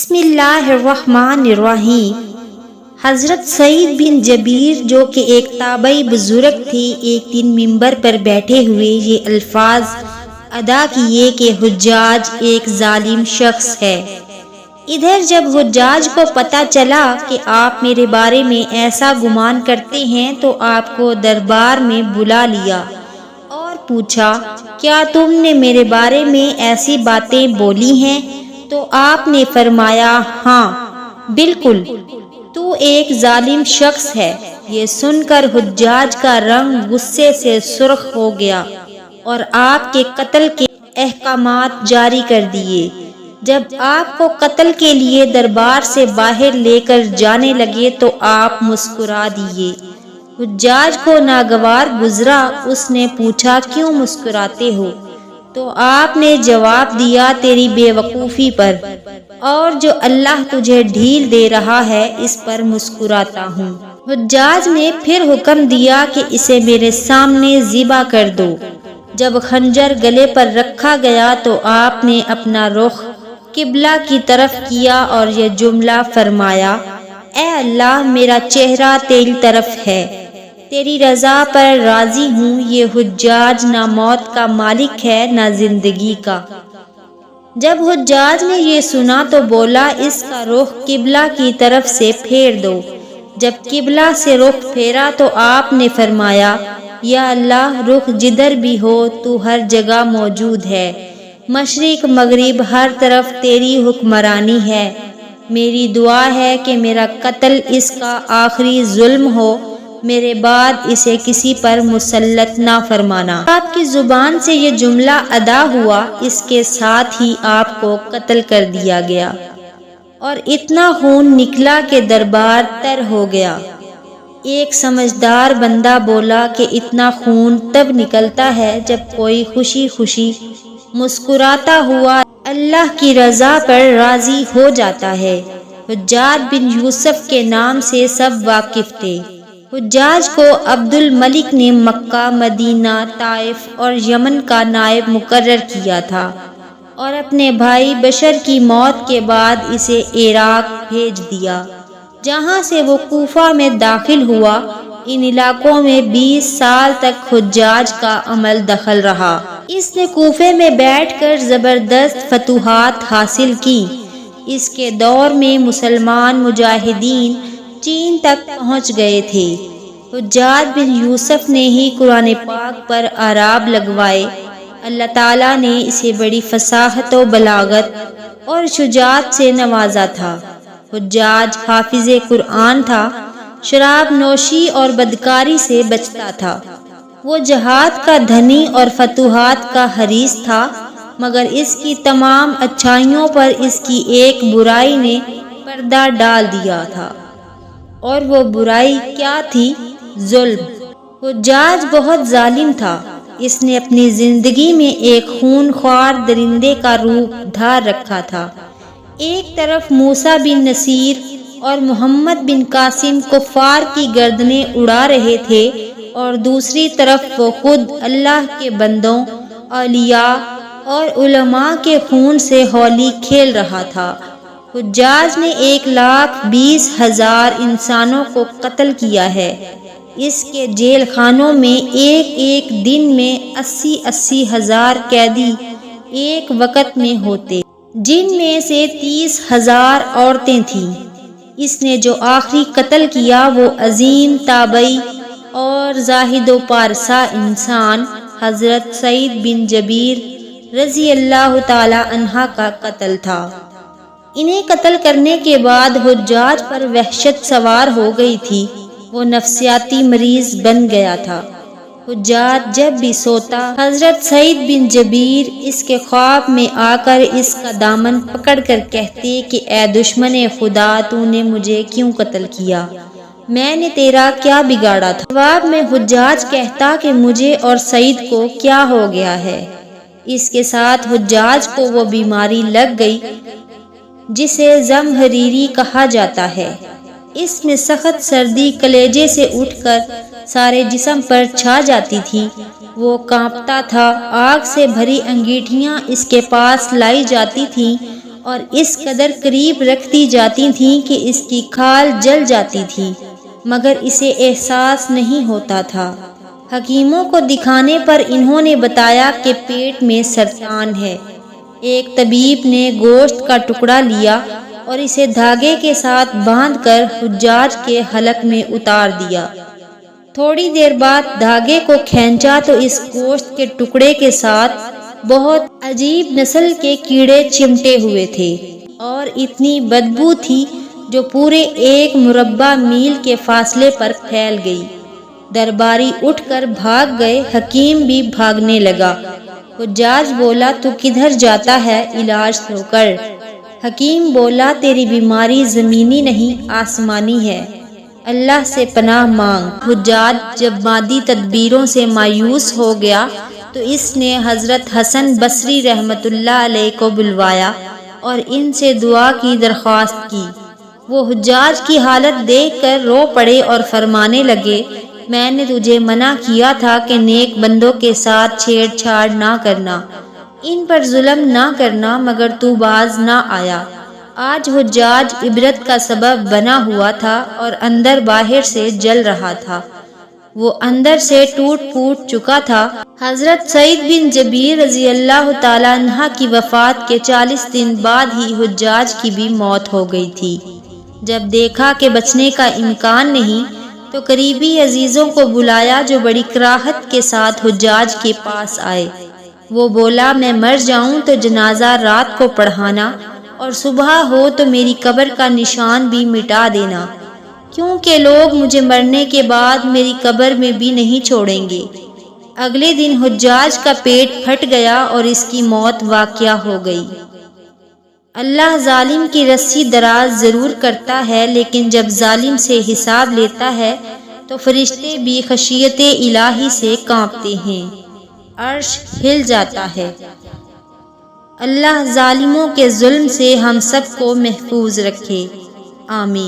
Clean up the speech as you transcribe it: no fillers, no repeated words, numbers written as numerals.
بسم اللہ الرحمن الرحیم۔ حضرت سعید بن جبیر جو کہ ایک تابعی بزرگ تھے، ایک دن منبر پر بیٹھے ہوئے یہ الفاظ ادا کیے کہ حجاج ایک ظالم شخص ہے۔ ادھر جب حجاج کو پتہ چلا کہ آپ میرے بارے میں ایسا گمان کرتے ہیں تو آپ کو دربار میں بلا لیا اور پوچھا، کیا تم نے میرے بارے میں ایسی باتیں بولی ہیں؟ تو آپ نے فرمایا، ہاں بالکل، تو ایک ظالم شخص ہے۔ یہ سن کر حجاج کا رنگ غصے سے سرخ ہو گیا اور آپ کے قتل کے احکامات جاری کر دیے۔ جب آپ کو قتل کے لیے دربار سے باہر لے کر جانے لگے تو آپ مسکرا دیے۔ حجاج کو ناگوار گزرا۔ اس نے پوچھا، کیوں مسکراتے ہو؟ تو آپ نے جواب دیا، تیری بے وقوفی پر اور جو اللہ تجھے ڈھیل دے رہا ہے اس پر مسکراتا ہوں۔ حجاج نے پھر حکم دیا کہ اسے میرے سامنے ذبح کر دو۔ جب خنجر گلے پر رکھا گیا تو آپ نے اپنا رخ قبلہ کی طرف کیا اور یہ جملہ فرمایا، اے اللہ، میرا چہرہ تیری طرف ہے، تیری رضا پر راضی ہوں۔ یہ حجاج نہ موت کا مالک ہے نہ زندگی کا۔ جب حجاج نے یہ سنا تو بولا، اس کا رخ قبلہ کی طرف سے پھیر دو۔ جب قبلہ سے رخ پھیرا تو آپ نے فرمایا، یا اللہ، رخ جدھر بھی ہو تو ہر جگہ موجود ہے، مشرق مغرب ہر طرف تیری حکمرانی ہے۔ میری دعا ہے کہ میرا قتل اس کا آخری ظلم ہو، میرے بعد اسے کسی پر مسلط نہ فرمانا۔ آپ کی زبان سے یہ جملہ ادا ہوا، اس کے ساتھ ہی آپ کو قتل کر دیا گیا اور اتنا خون نکلا کہ دربار تر ہو گیا۔ ایک سمجھدار بندہ بولا کہ اتنا خون تب نکلتا ہے جب کوئی خوشی خوشی مسکراتا ہوا اللہ کی رضا پر راضی ہو جاتا ہے۔ حجاج بن یوسف کے نام سے سب واقف تھے۔ حجاج کو عبد الملک نے مکہ، مدینہ، طائف اور یمن کا نائب مقرر کیا تھا اور اپنے بھائی بشر کی موت کے بعد اسے عراق بھیج دیا، جہاں سے وہ کوفہ میں داخل ہوا۔ ان علاقوں میں 20 سال تک حجاج کا عمل دخل رہا۔ اس نے کوفے میں بیٹھ کر زبردست فتوحات حاصل کی۔ اس کے دور میں مسلمان مجاہدین چین تک پہنچ گئے تھے۔ حجاج بن یوسف نے ہی قرآن پاک پر اعراب لگوائے۔ اللہ تعالیٰ نے اسے بڑی فصاحت و بلاغت اور شجاعت سے نوازا تھا۔ حجاج حافظ قرآن تھا، شراب نوشی اور بدکاری سے بچتا تھا۔ وہ جہاد کا دھنی اور فتوحات کا حریص تھا، مگر اس کی تمام اچھائیوں پر اس کی ایک برائی نے پردہ ڈال دیا تھا، اور وہ برائی کیا تھی؟ ظلم۔ حجاج بہت ظالم تھا۔ اس نے اپنی زندگی میں ایک خون خوار درندے کا روپ دھار رکھا تھا۔ ایک طرف موسیٰ بن نصیر اور محمد بن قاسم کفار کی گردنیں اڑا رہے تھے اور دوسری طرف وہ خود اللہ کے بندوں، اولیاء اور علماء کے خون سے ہولی کھیل رہا تھا۔ حجاج نے 1,20,000 انسانوں کو قتل کیا ہے۔ اس کے جیل خانوں میں ایک دن میں 80,000 ہزار قیدی ایک وقت میں ہوتے، جن میں سے 30,000 عورتیں تھیں۔ اس نے جو آخری قتل کیا وہ عظیم تابعی اور زاہد و پارسا انسان حضرت سعید بن جبیر رضی اللہ تعالی عنہ کا قتل تھا۔ انہیں قتل کرنے کے بعد حجاج پر وحشت سوار ہو گئی تھی۔ وہ نفسیاتی مریض بن گیا تھا۔ حجاج جب بھی سوتا، حضرت سعید بن جبیر اس کے خواب میں آ کر اس کا دامن پکڑ کر کہتے کہ اے دشمن خدا، تو نے مجھے کیوں قتل کیا؟ میں نے تیرا کیا بگاڑا تھا؟ جواب میں حجاج کہتا کہ مجھے اور سعید کو کیا ہو گیا ہے؟ اس کے ساتھ حجاج کو وہ بیماری لگ گئی جسے زمہریری کہا جاتا ہے۔ اس میں سخت سردی کلیجے سے اٹھ کر سارے جسم پر چھا جاتی تھی۔ وہ کانپتا تھا۔ آگ سے بھری انگیٹھیاں اس کے پاس لائی جاتی تھیں اور اس قدر قریب رکھ دی جاتی تھیں کہ اس کی کھال جل جاتی تھی، مگر اسے احساس نہیں ہوتا تھا۔ حکیموں کو دکھانے پر انہوں نے بتایا کہ پیٹ میں سرطان ہے۔ ایک طبیب نے گوشت کا ٹکڑا لیا اور اسے دھاگے کے ساتھ باندھ کر حجاج کے حلق میں اتار دیا۔ تھوڑی دیر بعد دھاگے کو کھینچا تو اس گوشت کے ٹکڑے کے ساتھ بہت عجیب نسل کے کیڑے چمٹے ہوئے تھے اور اتنی بدبو تھی جو پورے 1 مربع میل کے فاصلے پر پھیل گئی۔ درباری اٹھ کر بھاگ گئے، حکیم بھی بھاگنے لگا۔ حجاج بولا، تو کدھر جاتا ہے؟ علاج تو کر۔ حکیم بولا، تیری بیماری زمینی نہیں آسمانی ہے، اللہ سے پناہ مانگ۔ حجاج جب مادی تدبیروں سے مایوس ہو گیا تو اس نے حضرت حسن بصری رحمت اللہ علیہ کو بلوایا اور ان سے دعا کی درخواست کی۔ وہ حجاج کی حالت دیکھ کر رو پڑے اور فرمانے لگے، میں نے تجھے منع کیا تھا کہ نیک بندوں کے ساتھ چھیڑ چھاڑ نہ کرنا، ان پر ظلم نہ کرنا، مگر تو باز نہ آیا۔ آج حجاج عبرت کا سبب بنا ہوا تھا اور اندر باہر سے جل رہا تھا، وہ اندر سے ٹوٹ پھوٹ چکا تھا۔ حضرت سعید بن جبیر رضی اللہ تعالیٰ عنہ کی وفات کے 40 دن بعد ہی حجاج کی بھی موت ہو گئی تھی۔ جب دیکھا کہ بچنے کا امکان نہیں تو قریبی عزیزوں کو بلایا جو بڑی کراہت کے ساتھ حجاج کے پاس آئے۔ وہ بولا، میں مر جاؤں تو جنازہ رات کو پڑھانا اور صبح ہو تو میری قبر کا نشان بھی مٹا دینا، کیونکہ لوگ مجھے مرنے کے بعد میری قبر میں بھی نہیں چھوڑیں گے۔ اگلے دن حجاج کا پیٹ پھٹ گیا اور اس کی موت واقعہ ہو گئی۔ اللہ ظالم کی رسی دراز ضرور کرتا ہے، لیکن جب ظالم سے حساب لیتا ہے تو فرشتے بھی خشیت الہی سے کانپتے ہیں، عرش ہل جاتا ہے۔ اللہ ظالموں کے ظلم سے ہم سب کو محفوظ رکھے، آمین۔